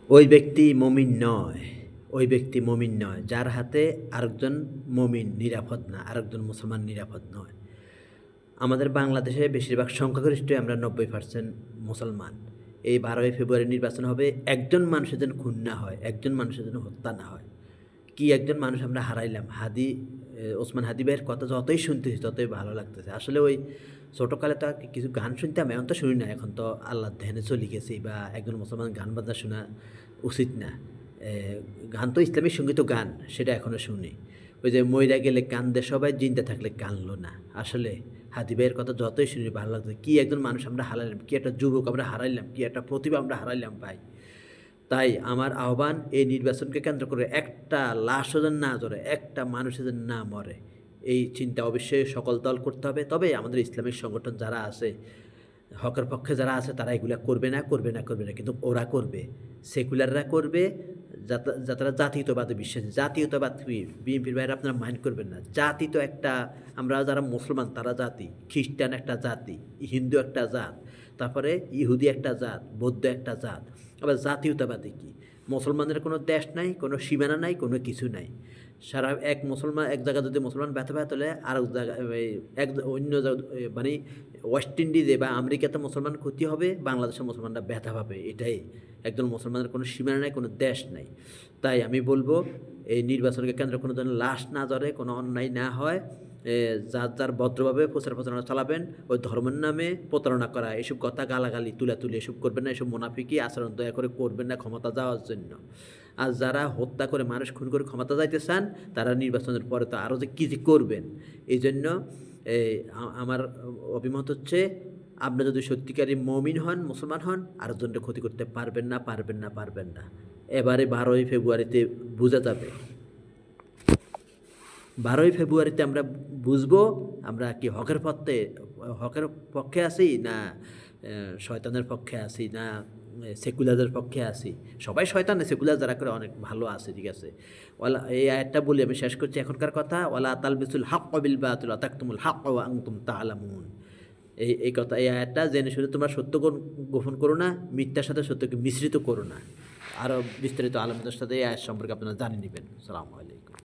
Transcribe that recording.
ওই ব্যক্তি মুমিন নয়, ওই ব্যক্তি মুমিন নয় যার হাতে আরেকজন মুমিন নিরাপদ না, আরেকজন মুসলমান নিরাপদ নয়। আমাদের বাংলাদেশে বেশিরভাগ সংখ্যাগরিষ্ঠই আমরা 90% মুসলমান। এই 12ই ফেব্রুয়ারি নির্বাচন হবে, একজন মানুষের যেন খুন না হয়, একজন মানুষের যেন হত্যা না হয়। কি একজন মানুষ আমরা হারাইলাম। ওসমান হাদি ভাইয়ের কথা যতই শুনতেছি ততই ভালো লাগতেছে। আসলে ওই ছোটোকালে তো কিছু গান শুনতাম, এখন তো শুনি না, এখন তো আল্লাহর ধ্যানে চলে গেছি, বা একজন মুসলমান গান বাজনা শোনা উচিত না। গান তো ইসলামী সঙ্গীত গান, সেটা এখনও শুনি। ওই যে মইরা গেলে কান্দে সবাই, জিন্দা থাকলে কানলো না। আসলে হাদি ভাইয়ের কথা যতই শুনি ভালো লাগছে। কি একজন মানুষ আমরা হারাইলাম, কি একটা যুবক আমরা হারাইলাম, কি একটা প্রতিভা আমরা হারাইলাম ভাই। তাই আমার আহ্বান, এই নির্বাচনকে কেন্দ্র করে একটা লাশও যেন না জ্বরে, একটা মানুষও যেন না মরে, এই চিন্তা অবশ্যই সকল দল করতে হবে। তবে আমাদের ইসলামিক সংগঠন যারা আছে, হকের পক্ষে যারা আছে, তারা এগুলা করবে না, করবে না, করবে না, কিন্তু ওরা করবে। সেকুলাররা করবে, যারা জাতীয়তাবাদে বিশ্বাসী। জাতীয়তাবাদ কি? বিএনপির বাইরে আপনারা মাইন্ড করবেন না। জাতি তো একটা, আমরা যারা মুসলমান তারা জাতি, খ্রিস্টান একটা জাতি, হিন্দু একটা জাত, তারপরে ইহুদি একটা জাত, বৌদ্ধ একটা জাত। আবার জাতীয়তাবাদী কি? মুসলমানদের কোনো দেশ নাই, কোনো সীমানা নাই, কোনো কিছু নাই। সারা এক মুসলমান এক জায়গায় যদি মুসলমান ব্যথা পায়, তাহলে আর জায়গায় এক অন্য মানে ওয়েস্ট ইন্ডিজে বা আমেরিকাতে মুসলমান ক্ষতি হবে, বাংলাদেশের মুসলমানরা ব্যথা পাবে। এটাই, একজন মুসলমানের কোনো সীমানা নাই, কোনো দেশ নাই। তাই আমি বলবো, এই নির্বাচনকে কেন্দ্র কোনো ধরনের লাশ না জ্বরে, কোনো অন্যায় না হয়। যার যার ভদ্রভাবে প্রচার প্রচারণা চালাবেন। ওই ধর্মের নামে প্রতারণা করা, এসব কথা গালাগালি তুলাতুলি এসব করবেন না। এসব মুনাফিকি আচরণ দয়া করে করবেন না ক্ষমতা যাওয়ার জন্য। আর যারা হত্যা করে, মানুষ খুন করে ক্ষমতা যাইতে চান, তারা নির্বাচনের পরে তো আরও যে কী যে করবেন। এই জন্য আমার অভিমত হচ্ছে, আপনি যদি সত্যিকারই মমিন হন, মুসলমান হন, আরেকজনকে ক্ষতি করতে পারবেন না, পারবেন না, পারবেন না। এবারে 12ই ফেব্রুয়ারিতে বোঝা যাবে। 12ই ফেব্রুয়ারিতে আমরা বুঝবো আমরা কি হকের পক্ষে আছি, না শয়তানের পক্ষে আছি, না সেকুলারদের পক্ষে আছি। সবাই শয়তান, সেকুলার যারা করে অনেক ভালো আছে, ঠিক আছে। এই আয়াতটা বলি আমি শেষ করছি এখনকার কথা। ওয়ালা তালবিসুল হাক্ক বিল বাতিল ওয়া তাকতুমুল হাক্ক ওয়া আনতুম তা'লামুন। এই কথা, এই আয়াতটা জেনে শুনে তোমরা সত্য গোপন করো না, মিথ্যার সাথে সত্যকে মিশ্রিত করো না। আরও বিস্তারিত আলেমদের সাথে এই আয়াত সম্পর্কে আপনারা জানিয়ে নেবেন। আসসালামু আলাইকুম।